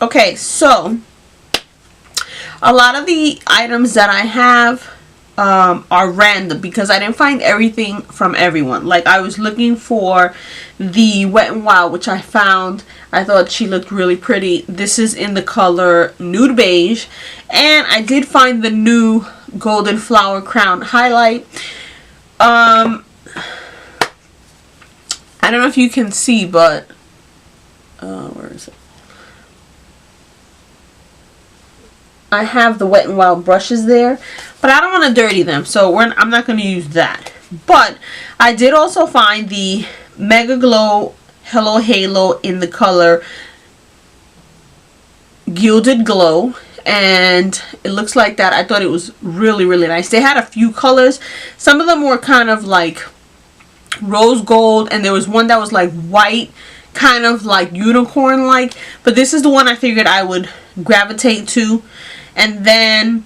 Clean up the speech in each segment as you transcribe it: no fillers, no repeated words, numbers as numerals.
Okay, so a lot of the items that I have are random because I didn't find everything from everyone. Like, I was looking for the Wet n Wild, which I found. I thought she looked really pretty. This is in the color Nude Beige. And I did find the new Golden Flower Crown highlight. I don't know if you can see, but where is it? I have the Wet n Wild brushes there, but I don't want to dirty them, so I'm not going to use that. But I did also find the Mega Glow Hello Halo in the color Gilded Glow, and it looks like that. I thought it was really, really nice. They had a few colors. Some of them were kind of like rose gold, and there was one that was like white, kind of like unicorn like, but this is the one I figured I would gravitate to. And then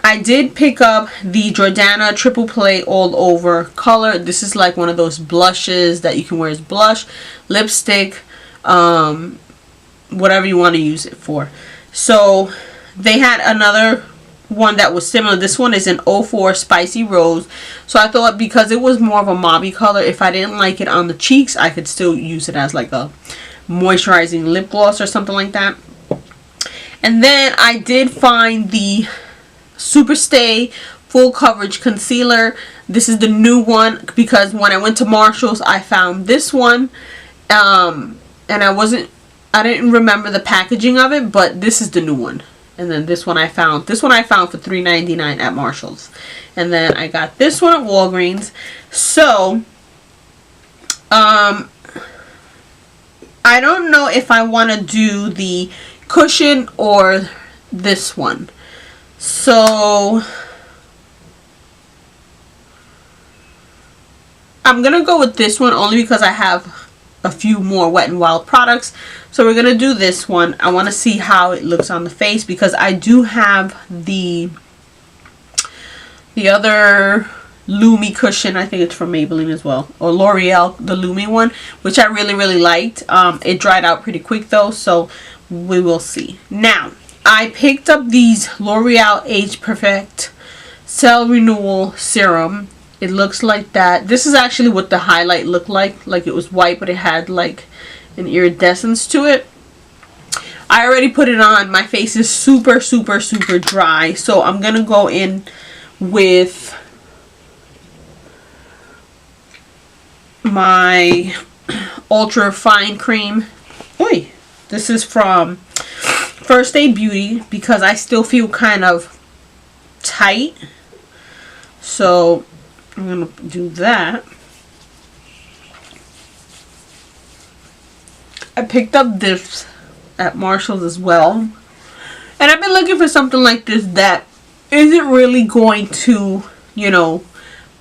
I did pick up the Jordana Triple Play All Over color. This is like one of those blushes that you can wear as blush, lipstick, whatever you want to use it for. So they had another one that was similar. This one is an 04 Spicy Rose. So I thought because it was more of a mauvey color, if I didn't like it on the cheeks, I could still use it as like a moisturizing lip gloss or something like that. And then I did find the Superstay Full Coverage Concealer. This is the new one because when I went to Marshall's, I found this one. And I didn't remember the packaging of it, but this is the new one. And then this one I found. This one I found for $3.99 at Marshall's. And then I got this one at Walgreens. So, I don't know if I want to do the cushion or this one. So I'm gonna go with this one only because I have a few more Wet n Wild products. So we're gonna do this one. I want to see how it looks on the face because I do have the other Lumi cushion. I think it's from Maybelline as well, or L'Oreal, the Lumi one, which I really, really liked. It dried out pretty quick though, so we will see. Now, I picked up these L'Oreal Age Perfect Cell Renewal Serum. It looks like that. This is actually what the highlight looked like. Like it was white, but it had like an iridescence to it. I already put it on. My face is super, super, super dry. So I'm going to go in with my Ultra Fine Cream. Oi! This is from First Aid Beauty because I still feel kind of tight. So I'm going to do that. I picked up this at Marshall's as well. And I've been looking for something like this that isn't really going to, you know,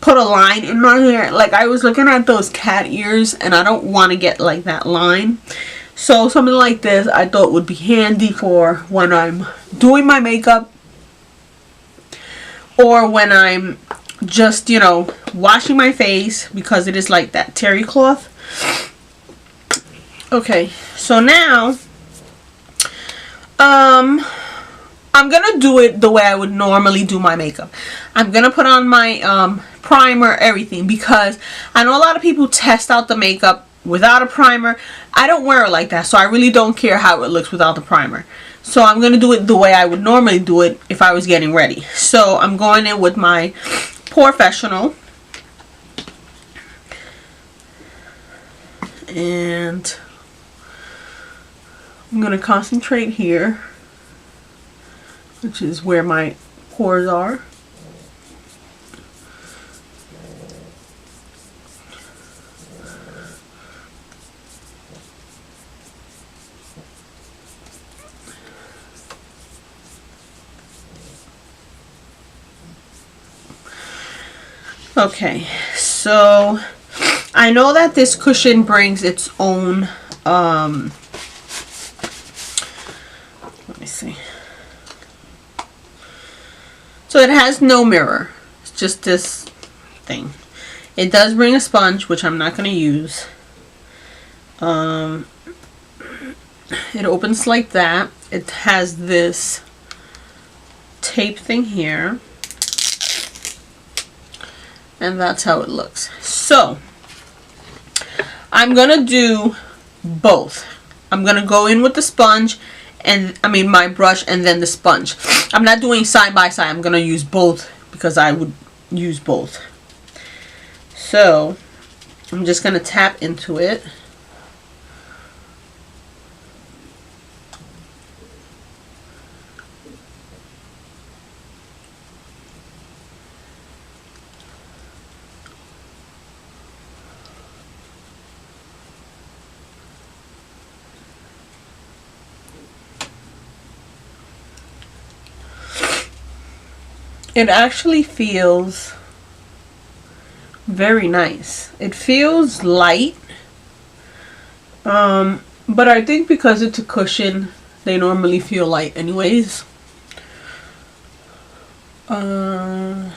put a line in my hair. Like I was looking at those cat ears and I don't want to get like that line. So something like this I thought would be handy for when I'm doing my makeup or when I'm just, you know, washing my face because it is like that terry cloth. Okay, so now I'm gonna do it the way I would normally do my makeup. I'm gonna put on my primer, everything, because I know a lot of people test out the makeup without a primer. I don't wear it like that, so I really don't care how it looks without the primer. So I'm going to do it the way I would normally do it if I was getting ready. So I'm going in with my Professional. And I'm going to concentrate here, which is where my pores are. Okay, so I know that this cushion brings its own, let me see. So it has no mirror. It's just this thing. It does bring a sponge, which I'm not going to use. It opens like that. It has this tape thing here. And that's how it looks. So, I'm going to do both. I'm going to go in with the sponge, and my brush, and then the sponge. I'm not doing side by side. I'm going to use both because I would use both. So, I'm just going to tap into it. It actually feels very nice. It feels light, but I think because it's a cushion, they normally feel light anyways. I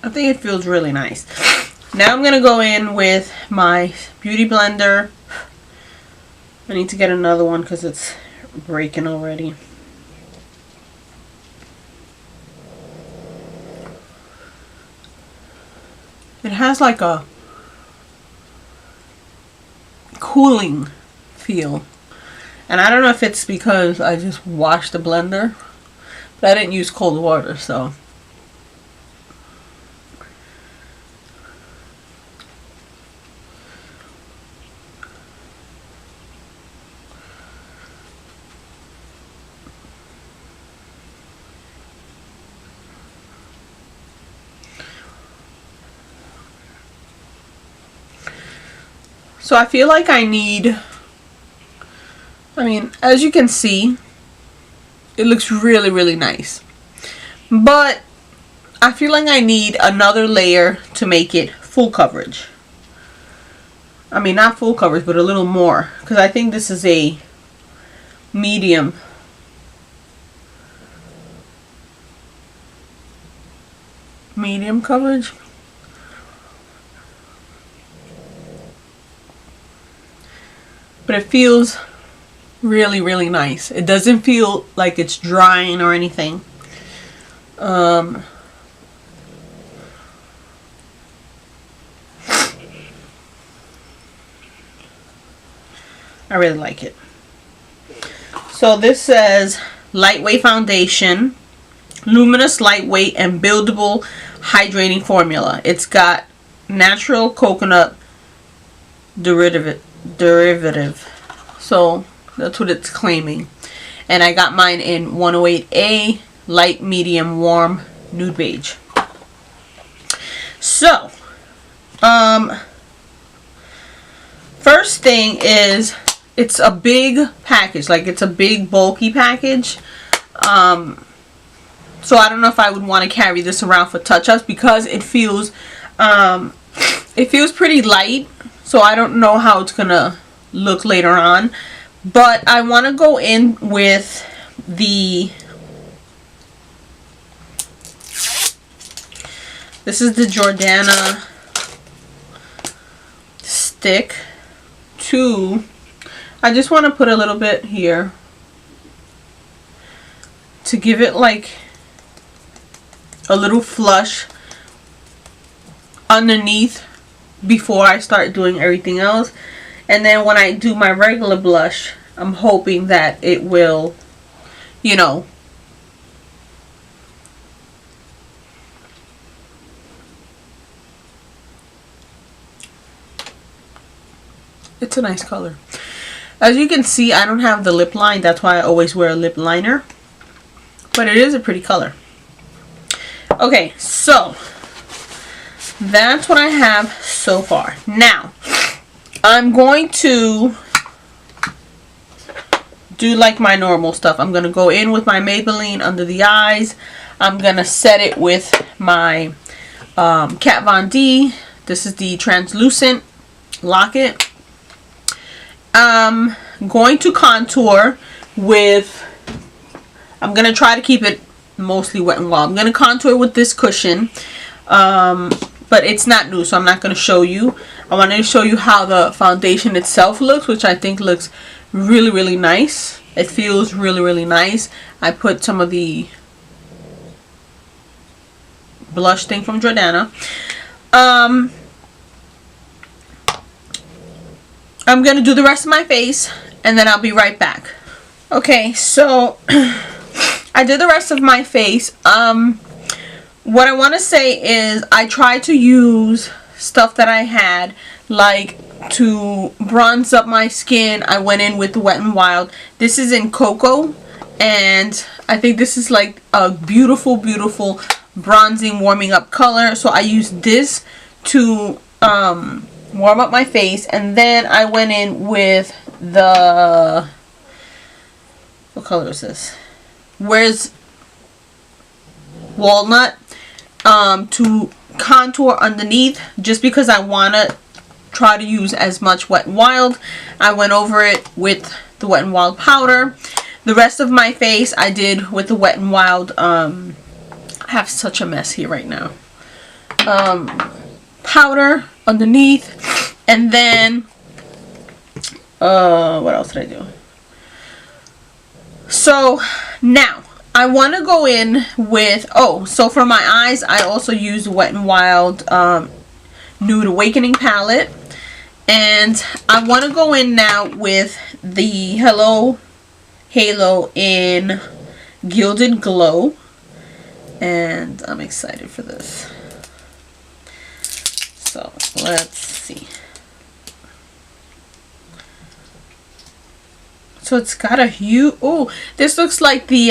think it feels really nice. Now I'm going to go in with my beauty blender. I need to get another one because it's breaking already. It has like a cooling feel. And I don't know if it's because I just washed the blender, but I didn't use cold water, so. So I feel like I need, as you can see, it looks really, really nice. But I feel like I need another layer to make it full coverage. Not full coverage, but a little more. Because I think this is a medium. Medium coverage. But it feels really, really nice. It doesn't feel like it's drying or anything. I really like it. So this says lightweight foundation, luminous, lightweight, and buildable hydrating formula. It's got natural coconut derivative. So that's what it's claiming. And I got mine in 108A, light, medium, warm, nude beige. So, first thing is, it's a big package. Like, it's a big bulky package. So I don't know if I would want to carry this around for touch-ups because it feels pretty light. So I don't know how it's gonna look later on, but I want to go in with this is the Jordana stick. I just want to put a little bit here to give it like a little flush underneath before I start doing everything else. And then when I do my regular blush, I'm hoping that it will, it's a nice color. As you can see, I don't have the lip line. That's why I always wear a lip liner. But it is a pretty color. Okay, so that's what I have so far. Now, I'm going to do like my normal stuff. I'm going to go in with my Maybelline under the eyes. I'm going to set it with my Kat Von D. This is the translucent locket. I'm going to contour with, I'm going to try to keep it mostly Wet n Wild. I'm going to contour with this cushion. But it's not new, so I'm not going to show you. I wanted to show you how the foundation itself looks, which I think looks really, really nice. It feels really, really nice. I put some of the blush thing from Jordana. I'm going to do the rest of my face, and then I'll be right back. Okay, so I did the rest of my face. What I want to say is I tried to use stuff that I had, like to bronze up my skin. I went in with the Wet n Wild. This is in Cocoa, and I think this is like a beautiful, beautiful bronzing, warming up color. So I used this to warm up my face, and then I went in with the, what color is this? Where's Walnut, to contour underneath, just because I want to try to use as much Wet n Wild. I went over it with the Wet n Wild powder. The rest of my face I did with the Wet n Wild. I have such a mess here right now. Powder underneath, and then what else did I do? So now I want to go in with, so for my eyes, I also use Wet n Wild Nude Awakening palette. And I want to go in now with the Hello Halo in Gilded Glow. And I'm excited for this. So, let's see. So it's got a huge, this looks like the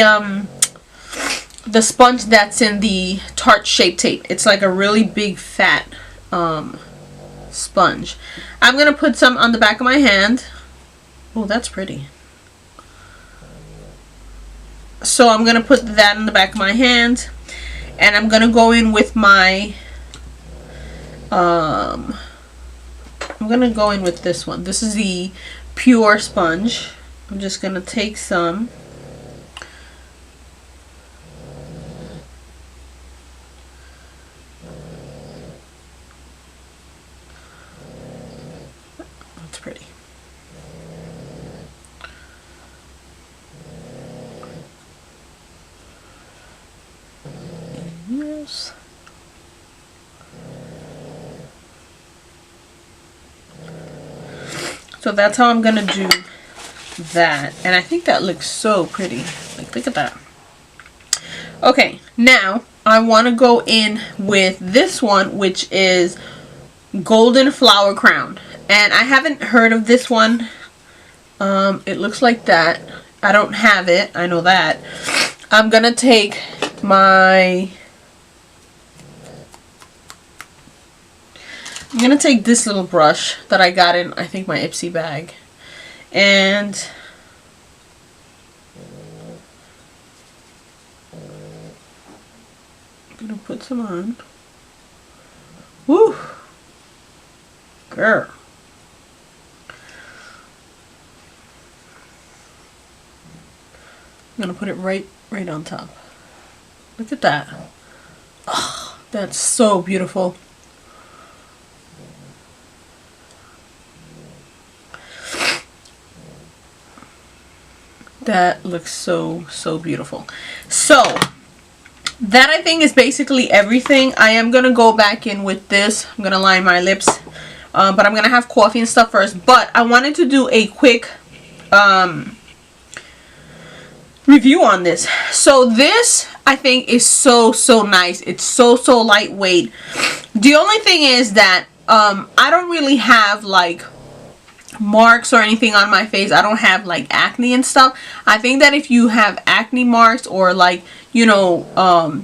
sponge that's in the Tarte Shape Tape. It's like a really big fat sponge. I'm going to put some on the back of my hand. Oh, that's pretty. So I'm going to put that in the back of my hand. And I'm going to go in with my, I'm going to go in with this one. This is the Pure Sponge. I'm just going to take some. That's pretty. Yes. So that's how I'm going to do that, and I think that looks so pretty. Like, look at that. Okay, now I want to go in with this one, which is Golden Flower Crown, and I haven't heard of this one. It looks like that. I don't have it, I know that. I'm gonna take this little brush that I got in, I think, my Ipsy bag. And I'm gonna put some on. Woo! Girl. I'm gonna put it right on top. Look at that. Oh, that's so beautiful. That looks so beautiful. So that, I think, is basically everything. I am gonna go back in with this. I'm gonna line my lips, but I'm gonna have coffee and stuff first. But I wanted to do a quick review on this. So this, I think, is so nice. It's so lightweight. The only thing is that I don't really have like marks or anything on my face. I don't have like acne and stuff. I think that if you have acne marks or like, you know,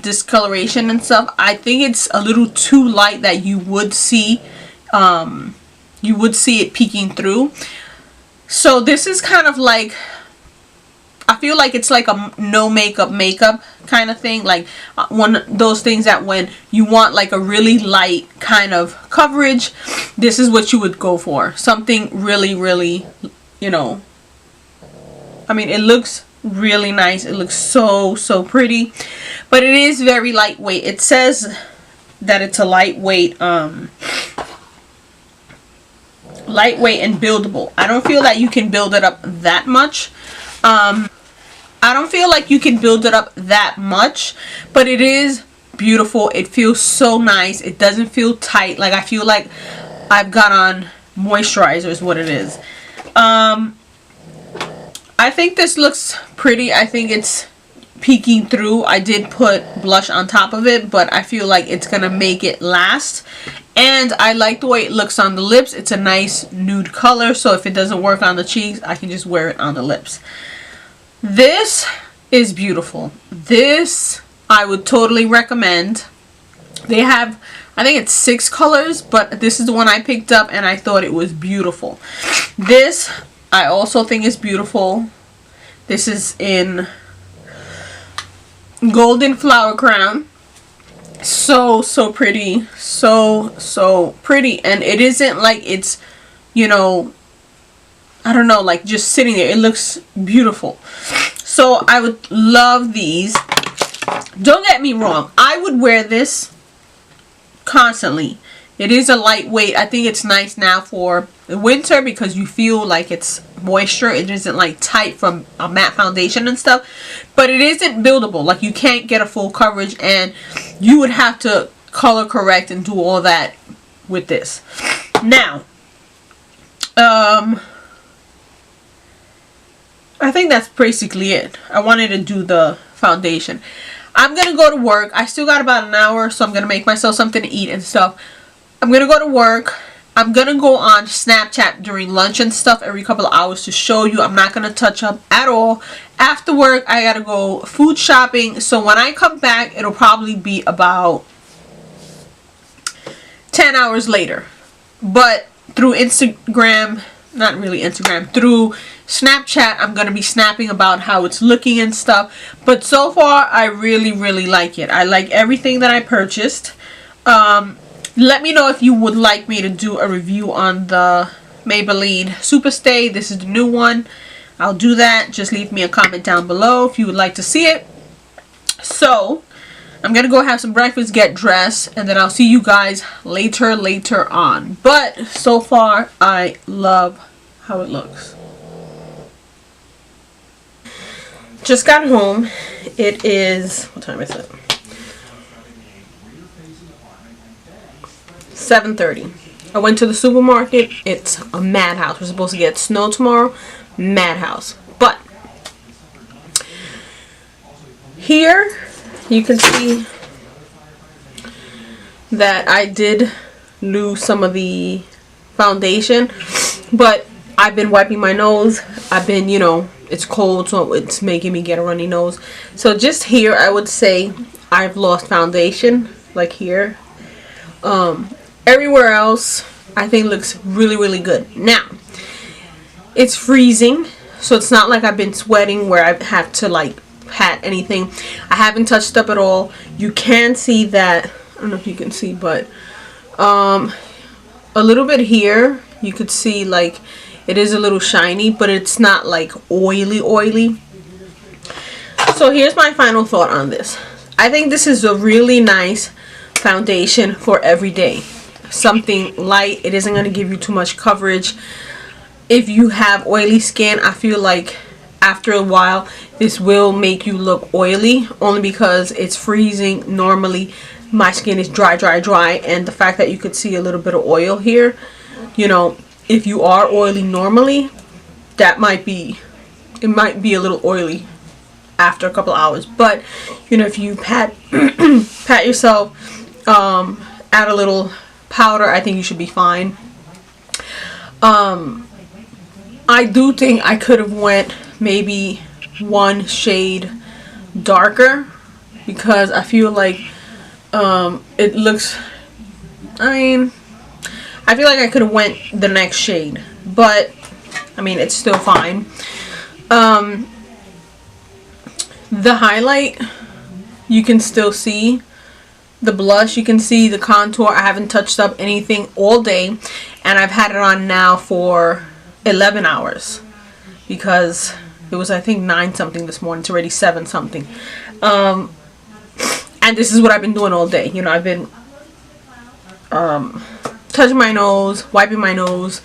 discoloration and stuff, I think it's a little too light that you would see it peeking through. So this is kind of like, I feel like it's like a no makeup kind of thing, like one of those things that when you want like a really light kind of coverage, this is what you would go for. Something really, you know, I mean, it looks really nice. It looks so pretty. but it is very lightweight. It says that it's a lightweight and buildable. I don't feel that you can build it up that much. I don't feel like you can build it up that much, but it is beautiful. It feels so nice. It doesn't feel tight. Like I feel like I've got on moisturizer is what it is. I think this looks pretty. I think it's peeking through. I did put blush on top of it, but I feel like it's gonna make it last. And I like the way it looks on the lips. It's a nice nude color, so if it doesn't work on the cheeks, I can just wear it on the lips. This is beautiful. This I would totally recommend. They have, I think it's 6 colors, but this is the one I picked up and I thought it was beautiful. This I also think is beautiful. This is in Golden Flower Crown. So pretty. So pretty. And it isn't like it's, you know, I don't know, like just sitting there. It looks beautiful. So I would love these. Don't get me wrong, I would wear this constantly. It is a lightweight. I think it's nice now for the winter because you feel like it's moisture. It isn't like tight from a matte foundation and stuff, but it isn't buildable. Like you can't get a full coverage, and you would have to color correct and do all that with this. Now I think that's basically it. I wanted to do the foundation. I'm gonna go to work. I still got about an hour, so I'm gonna make myself something to eat and stuff. I'm gonna go to work. I'm gonna go on Snapchat during lunch and stuff every couple of hours to show you. I'm not gonna touch up at all. After work, I gotta go food shopping. So when I come back, it'll probably be about 10 hours later. But through Instagram, not really Instagram, through Snapchat, I'm gonna be snapping about how it's looking and stuff. But so far, I really like it. I like everything that I purchased. Let me know if you would like me to do a review on the Maybelline Superstay. This is the new one. I'll do that. Just leave me a comment down below if you would like to see it. So I'm gonna go have some breakfast, get dressed, and then I'll see you guys later on. But so far, I love how it looks. Just got home. It is, what time is it? 7:30. I went to the supermarket. It's a madhouse. We're supposed to get snow tomorrow. Madhouse. But here you can see that I did lose some of the foundation, but I've been wiping my nose. I've been, you know, it's cold, so it's making me get a runny nose. So just here, I would say I've lost foundation, like here. Everywhere else, I think looks really good. Now, it's freezing, so it's not like I've been sweating where I have to like pat anything. I haven't touched up at all. You can see that, I don't know if you can see, but a little bit here, you could see like it is a little shiny, but it's not like oily. So here's my final thought on this. I think this is a really nice foundation for every day. Something light. It isn't going to give you too much coverage. If you have oily skin, I feel like after a while this will make you look oily, only because it's freezing. Normally my skin is dry, and the fact that you could see a little bit of oil here, you know, if you are oily normally, that might be, it might be a little oily after a couple hours. But you know, if you pat yourself, add a little powder, I think you should be fine. I do think I could have went maybe one shade darker, because I feel like it looks, I feel like I could have went the next shade, but I mean, it's still fine. The highlight, you can still see the blush, you can see the contour. I haven't touched up anything all day, and I've had it on now for 11 hours because it was, I think, 9 something this morning. It's already 7 something. And this is what I've been doing all day. You know, I've been touching my nose, wiping my nose,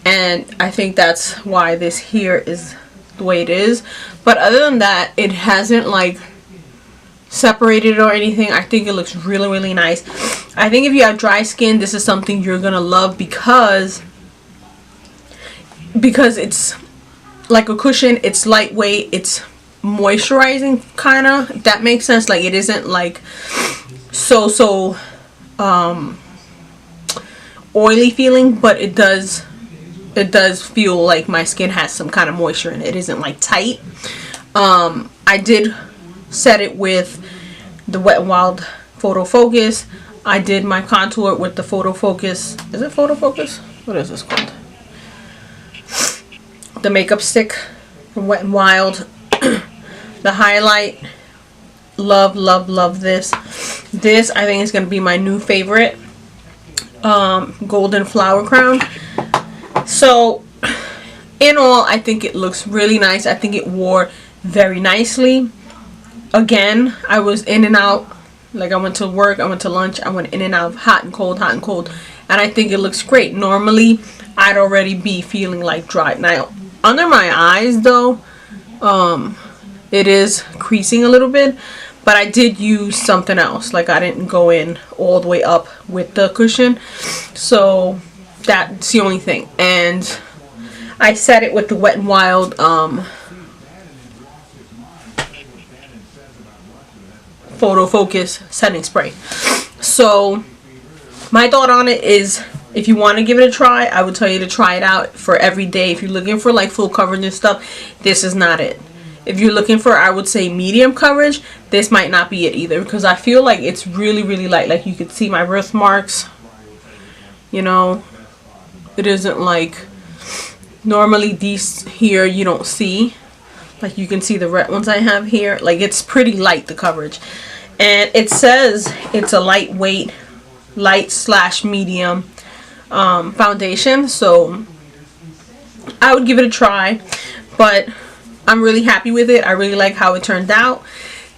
and I think that's why this here is the way it is. But other than that, it hasn't like separated or anything. I think it looks really, really nice. I think if you have dry skin, this is something you're gonna love because it's like a cushion. It's lightweight, it's moisturizing, kind of, if that makes sense. Like, it isn't like so oily feeling, but it does feel like my skin has some kind of moisture in it. It isn't like tight. I did set it with the Wet n Wild Photo Focus. I did my contour with the Photo Focus. Is it Photo Focus? What is this called? The makeup stick from Wet n Wild. The highlight. Love, love, love this. This, I think, is going to be my new favorite. Golden Flower Crown. So, in all, I think it looks really nice. I think it wore very nicely. Again, I was in and out. Like, I went to work, I went to lunch, I went in and out of hot and cold, hot and cold. And I think it looks great. Normally, I'd already be feeling like dry. Now, under my eyes, though, it is creasing a little bit. But I did use something else. Like, I didn't go in all the way up with the cushion. So, that's the only thing. And I set it with the Wet n Wild Photo Focus setting spray. So my thought on it is, if you want to give it a try, I would tell you to try it out for every day. If you're looking for like full coverage and stuff, this is not it. If you're looking for, I would say, medium coverage, this might not be it either, because I feel like it's really, really light. Like, you could see my birthmarks, you know. It isn't like, normally these here you don't see. Like, you can see the red ones I have here. Like, it's pretty light, the coverage. And it says it's a lightweight, light/medium foundation. So I would give it a try. But I'm really happy with it. I really like how it turned out.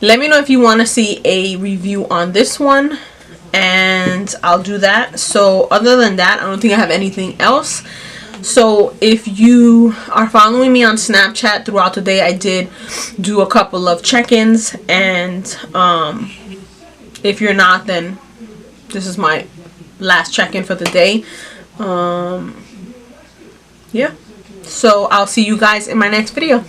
Let me know if you want to see a review on this one, and I'll do that. So other than that, I don't think I have anything else. So if you are following me on Snapchat throughout the day, I did do a couple of check-ins, and if you're not, then this is my last check-in for the day. Yeah, so I'll see you guys in my next video.